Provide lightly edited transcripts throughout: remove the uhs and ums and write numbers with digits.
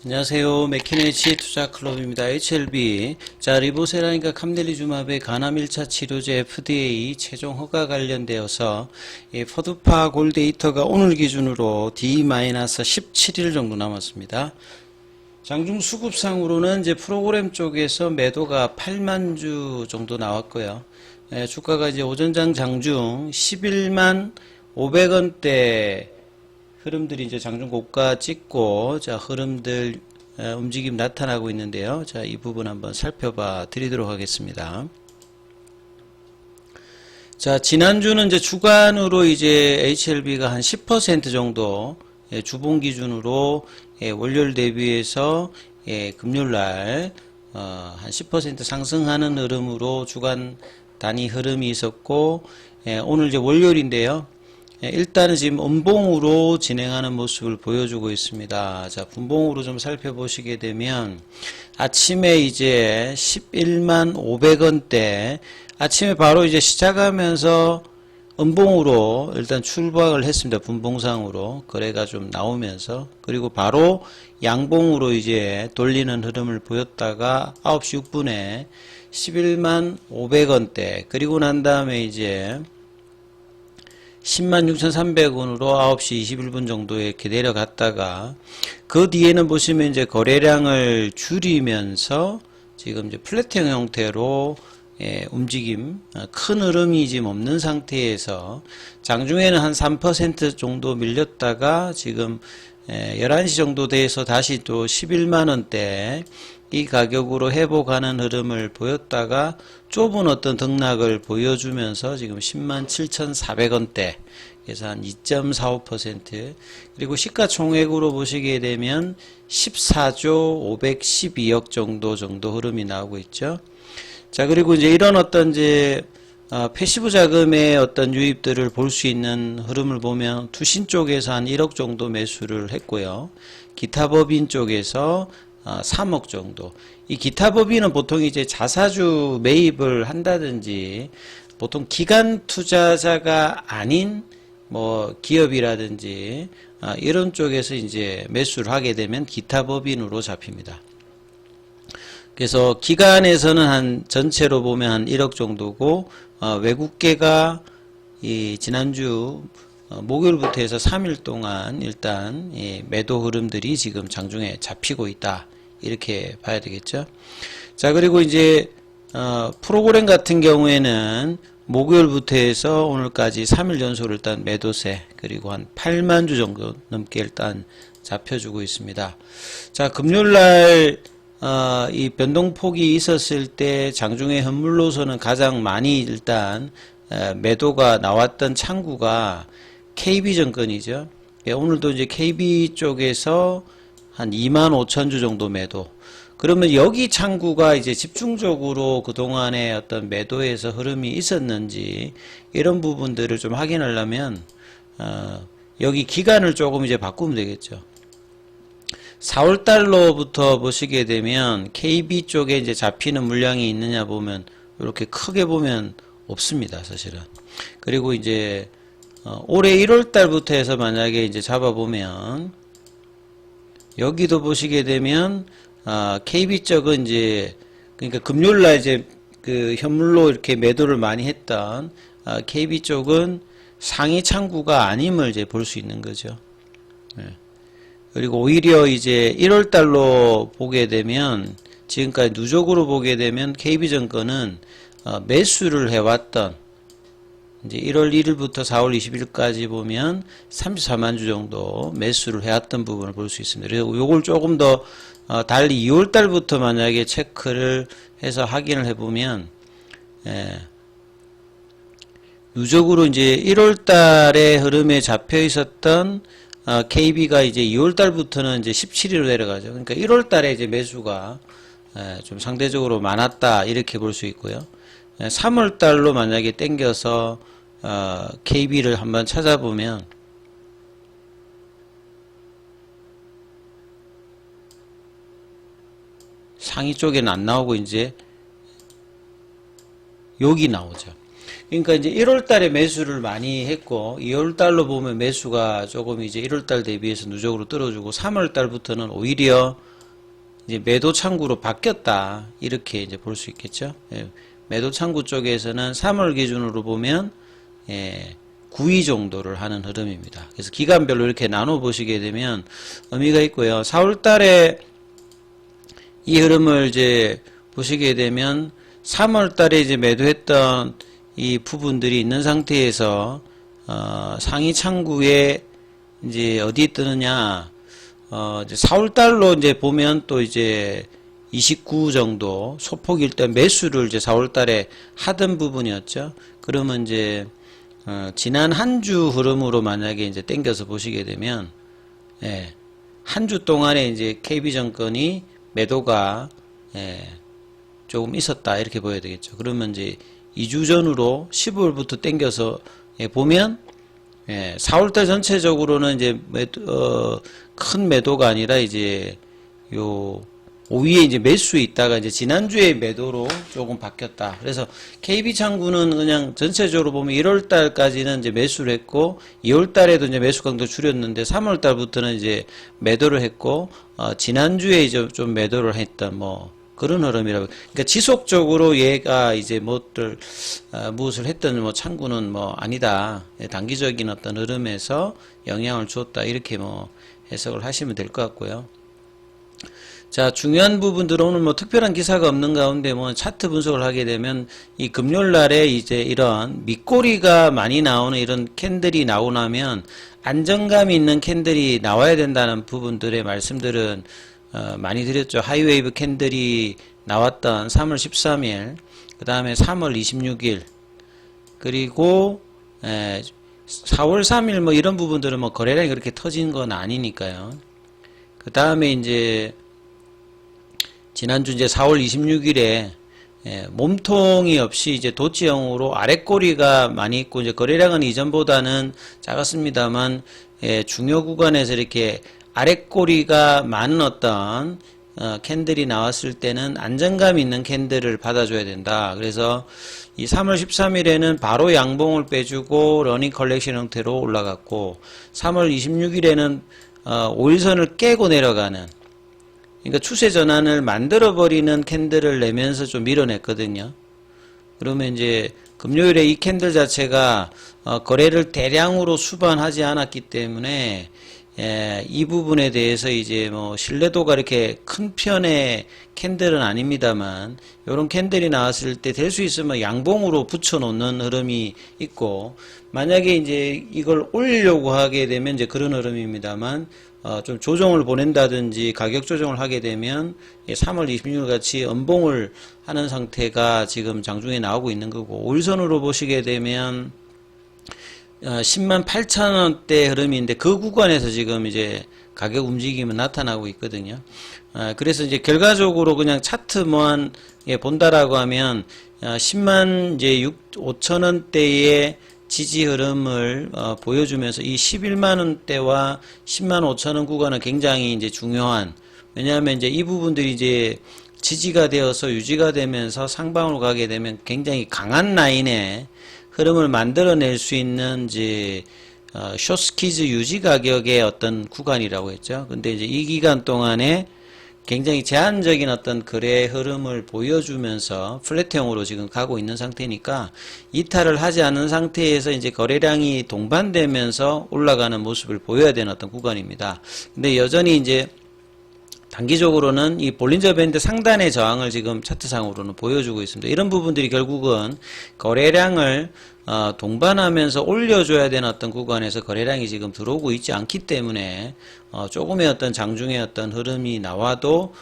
안녕하세요. 맥키네치 투자클럽입니다. HLB. 자, 리보세라니까 감넬리주맙의 간암 1차 치료제 FDA 최종 허가 관련되어서 포드파 골 데이터가 오늘 기준으로 D-17일 정도 남았습니다. 장중 수급상으로는 이제 프로그램 쪽에서 매도가 8만 주 정도 나왔고요. 주가가 이제 오전장 장중 11만 500원대 흐름들이 이제 장중 고가 찍고, 자, 흐름들, 움직임 나타나고 있는데요. 자, 이 부분 한번 살펴봐 드리도록 하겠습니다. 자, 지난주는 이제 주간으로 이제 HLB가 한 10% 정도, 주봉 기준으로, 월요일 대비해서, 금요일날, 한 10% 상승하는 흐름으로 주간 단위 흐름이 있었고, 오늘 이제 월요일인데요. 일단은 지금 음봉으로 진행하는 모습을 보여주고 있습니다. 자, 분봉으로 좀 살펴보시게 되면 아침에 이제 11만 500원대 아침에 바로 이제 시작하면서 음봉으로 일단 출발을 했습니다. 분봉상으로 거래가 좀 나오면서, 그리고 바로 양봉으로 이제 돌리는 흐름을 보였다가 9시 6분에 11만 500원대, 그리고 난 다음에 이제 106,300원으로 9시 21분 정도에 이렇게 내려갔다가, 그 뒤에는 보시면 이제 거래량을 줄이면서 지금 이제 플래팅 형태로 움직임, 큰 흐름이 지금 없는 상태에서 장중에는 한 3% 정도 밀렸다가 지금 11시 정도 돼서 다시 또 11만원대 이 가격으로 회복하는 흐름을 보였다가 좁은 어떤 등락을 보여주면서 지금 107,400원대, 그래서 한 2.45%, 그리고 시가총액으로 보시게 되면 14조 512억 정도 흐름이 나오고 있죠. 자, 그리고 이제 이런 어떤 이제 패시브 자금의 어떤 유입들을 볼 수 있는 흐름을 보면 투신 쪽에서 한 1억 정도 매수를 했고요. 기타 법인 쪽에서 3억 정도. 이 기타 법인은 보통 이제 자사주 매입을 한다든지, 보통 기관 투자자가 아닌 뭐 기업이라든지 이런 쪽에서 이제 매수를 하게 되면 기타 법인으로 잡힙니다. 그래서 기관에서는 한 전체로 보면 한 1억 정도고, 외국계가 이 지난주 목요일부터 해서 3일 동안 일단 매도 흐름들이 지금 장중에 잡히고 있다, 이렇게 봐야 되겠죠. 자, 그리고 이제 프로그램 같은 경우에는 목요일부터 해서 오늘까지 3일 연속으로 일단 매도세, 그리고 한 8만 주 정도 넘게 일단 잡혀주고 있습니다. 자, 금요일날 이 변동폭이 있었을 때 장중에 현물로서는 가장 많이 일단 매도가 나왔던 창구가 KB증권이죠. 오늘도 이제 KB 쪽에서 한 25,000주 정도 매도. 그러면 여기 창구가 이제 집중적으로 그동안에 어떤 매도에서 흐름이 있었는지, 이런 부분들을 좀 확인하려면 여기 기간을 조금 이제 바꾸면 되겠죠. 4월달로부터 보시게 되면 KB 쪽에 이제 잡히는 물량이 있느냐 보면 이렇게 크게 보면 없습니다, 사실은. 그리고 이제 올해 1월달부터 해서 만약에 이제 잡아보면 여기도 보시게 되면 KB 쪽은 이제, 그러니까 금요일날 이제 그 현물로 이렇게 매도를 많이 했던 KB 쪽은 상위 창구가 아님을 이제 볼 수 있는 거죠. 네. 그리고 오히려 이제 1월달로 보게 되면, 지금까지 누적으로 보게 되면 KB증권은 매수를 해왔던, 이제 1월 1일부터 4월 20일까지 보면 34만 주 정도 매수를 해왔던 부분을 볼 수 있습니다. 그래서 요걸 조금 더 달리 2월달부터 만약에 체크를 해서 확인을 해보면, 누적으로 이제 1월달에 흐름에 잡혀 있었던 KB가 이제 2월달부터는 이제 17일로 내려가죠. 그러니까 1월달에 이제 매수가 좀 상대적으로 많았다, 이렇게 볼 수 있고요. 3월달로 만약에 땡겨서 KB를 한번 찾아보면 상위 쪽에는 안 나오고 이제 여기 나오죠. 그러니까 이제 1월 달에 매수를 많이 했고 2월 달로 보면 매수가 조금 이제 1월 달 대비해서 누적으로 떨어지고 3월 달부터는 오히려 이제 매도 창구로 바뀌었다. 이렇게 이제 볼 수 있겠죠. 예, 매도 창구 쪽에서는 3월 기준으로 보면 9위 정도를 하는 흐름입니다. 그래서 기간별로 이렇게 나눠 보시게 되면 의미가 있고요. 4월 달에 이 흐름을 이제 보시게 되면 3월 달에 이제 매도했던 이 부분들이 있는 상태에서 상위 창구에 이제 어디 뜨느냐 이제 4월 달로 이제 보면 또 이제 29 정도 소폭 일단 매수를 이제 4월 달에 하던 부분이었죠. 그러면 이제 지난 한 주 흐름으로 만약에 이제 땡겨서 보시게 되면 한 주 동안에 이제 KB증권이 매도가 조금 있었다 이렇게 보여야 되겠죠. 그러면 이제 2주 전으로 15일부터 땡겨서 보면 4월달 전체적으로는 이제 큰 매도가 아니라 이제 요 5위에 이제 매수에 있다가 이제 지난주에 매도로 조금 바뀌었다. 그래서 KB창구는 그냥 전체적으로 보면 1월 달까지는 이제 매수를 했고 2월 달에도 이제 매수 강도 줄였는데 3월 달부터는 이제 매도를 했고 지난주에 이제 좀 매도를 했던 뭐 그런 흐름이라고. 그러니까 지속적으로 얘가 이제 무엇을 했던 뭐 창구는 뭐 아니다. 단기적인 어떤 흐름에서 영향을 주었다. 이렇게 뭐 해석을 하시면 될 것 같고요. 자, 중요한 부분들은 오늘 뭐 특별한 기사가 없는 가운데 뭐 차트 분석을 하게 되면 이 금요일 날에 이제 이런 밑꼬리가 많이 나오는 이런 캔들이 나오고 나면 안정감이 있는 캔들이 나와야 된다는 부분들의 말씀들은 많이 드렸죠. 하이웨이브 캔들이 나왔던 3월 13일, 그 다음에 3월 26일, 그리고 4월 3일 뭐 이런 부분들은 뭐 거래량이 그렇게 터진 건 아니니까요. 그 다음에 이제 지난주 이제 4월 26일에 몸통이 없이 이제 도치형으로 아랫꼬리가 많이 있고 이제 거래량은 이전보다는 작았습니다만 중요 구간에서 이렇게 아랫꼬리가 많은 어떤 캔들이 나왔을 때는 안정감 있는 캔들을 받아줘야 된다. 그래서 이 3월 13일에는 바로 양봉을 빼주고 러닝 컬렉션 형태로 올라갔고 3월 26일에는 5일선을 깨고 내려가는, 그러니까 추세 전환을 만들어버리는 캔들을 내면서 좀 밀어냈거든요. 그러면 이제 금요일에 이 캔들 자체가 거래를 대량으로 수반하지 않았기 때문에 이 부분에 대해서 이제 뭐 신뢰도가 이렇게 큰 편의 캔들은 아닙니다만 이런 캔들이 나왔을 때 될 수 있으면 양봉으로 붙여놓는 흐름이 있고, 만약에 이제 이걸 올리려고 하게 되면 이제 그런 흐름입니다만 좀 조정을 보낸다든지 가격 조정을 하게 되면 3월 26일 같이 음봉을 하는 상태가 지금 장중에 나오고 있는 거고, 올선으로 보시게 되면 10만 8천 원대 흐름인데 그 구간에서 지금 이제 가격 움직임은 나타나고 있거든요. 그래서 이제 결과적으로 그냥 차트만 본다라고 하면 10만 이제 5천 원대의 지지 흐름을 보여주면서 이 11만 원대와 10만 5천 원 구간은 굉장히 이제 중요한, 왜냐하면 이제 이 부분들이 이제 지지가 되어서 유지가 되면서 상방으로 가게 되면 굉장히 강한 라인에 흐름을 만들어낼 수 있는 이제 숏스키즈 유지 가격의 어떤 구간이라고 했죠. 근데 이제 이 기간 동안에 굉장히 제한적인 어떤 거래 흐름을 보여주면서 플랫형으로 지금 가고 있는 상태니까 이탈을 하지 않은 상태에서 이제 거래량이 동반되면서 올라가는 모습을 보여야 되는 어떤 구간입니다. 근데 여전히 이제 단기적으로는 이 볼린저 밴드 상단의 저항을 지금 차트상으로는 보여주고 있습니다. 이런 부분들이 결국은 거래량을 동반하면서 올려줘야 되는 어떤 구간에서 거래량이 지금 들어오고 있지 않기 때문에 조금의 어떤 장중의 어떤 흐름이 나와도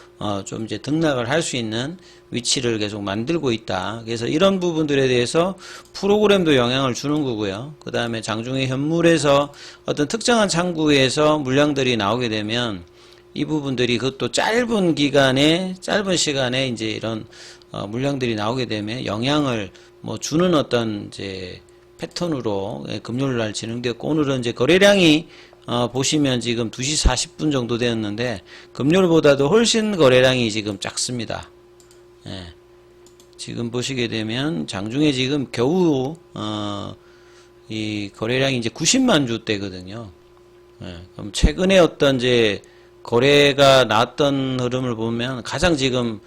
좀 이제 등락을 할 수 있는 위치를 계속 만들고 있다. 그래서 이런 부분들에 대해서 프로그램도 영향을 주는 거고요. 그 다음에 장중의 현물에서 어떤 특정한 창구에서 물량들이 나오게 되면 이 부분들이 그것도 짧은 기간에 짧은 시간에 이제 이런 물량들이 나오게 되면 영향을 뭐 주는 어떤 이제 패턴으로 금요일 날 진행되었고, 오늘은 이제 거래량이 보시면 지금 2시 40분 정도 되었는데 금요일보다도 훨씬 거래량이 지금 작습니다. 지금 보시게 되면 장중에 지금 겨우 이 거래량이 이제 90만 주대거든요. 예, 그럼 최근에 어떤 이제 거래가 나왔던 흐름을 보면 가장 지금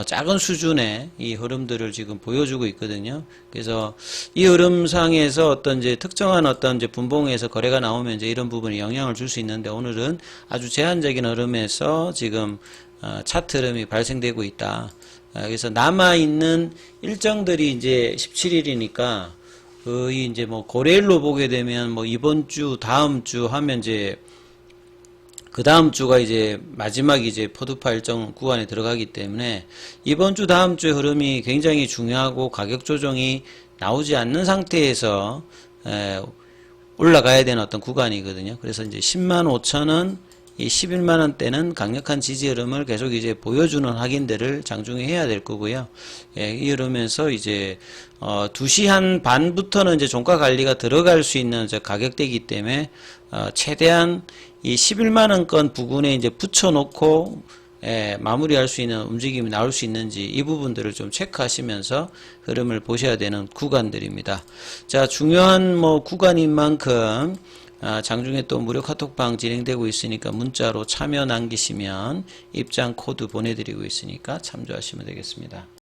작은 수준의 이 흐름들을 지금 보여주고 있거든요. 그래서 이 흐름상에서 어떤 이제 특정한 어떤 이제 분봉에서 거래가 나오면 이제 이런 부분이 영향을 줄 수 있는데 오늘은 아주 제한적인 흐름에서 지금 차트 흐름이 발생되고 있다. 그래서 남아있는 일정들이 이제 17일이니까 거의 이제 뭐 거래일로 보게 되면 뭐 이번 주, 다음 주 하면 이제 그 다음 주가 이제 마지막 이제 포드파 일정 구간에 들어가기 때문에 이번 주, 다음 주의 흐름이 굉장히 중요하고 가격 조정이 나오지 않는 상태에서 올라가야 되는 어떤 구간이거든요. 그래서 이제 10만 5천원, 이 11만원대는 강력한 지지 흐름을 계속 이제 보여주는 확인들을 장중에 해야 될 거고요. 예, 이러면서 이제 2시 한 반부터는 이제 종가 관리가 들어갈 수 있는 이제 가격대이기 때문에 최대한 이 11만원권 부근에 이제 붙여놓고 마무리할 수 있는 움직임이 나올 수 있는지 이 부분들을 좀 체크하시면서 흐름을 보셔야 되는 구간들입니다. 자, 중요한 뭐 구간인 만큼 장중에 또 무료 카톡방 진행되고 있으니까 문자로 참여 남기시면 입장 코드 보내드리고 있으니까 참조하시면 되겠습니다.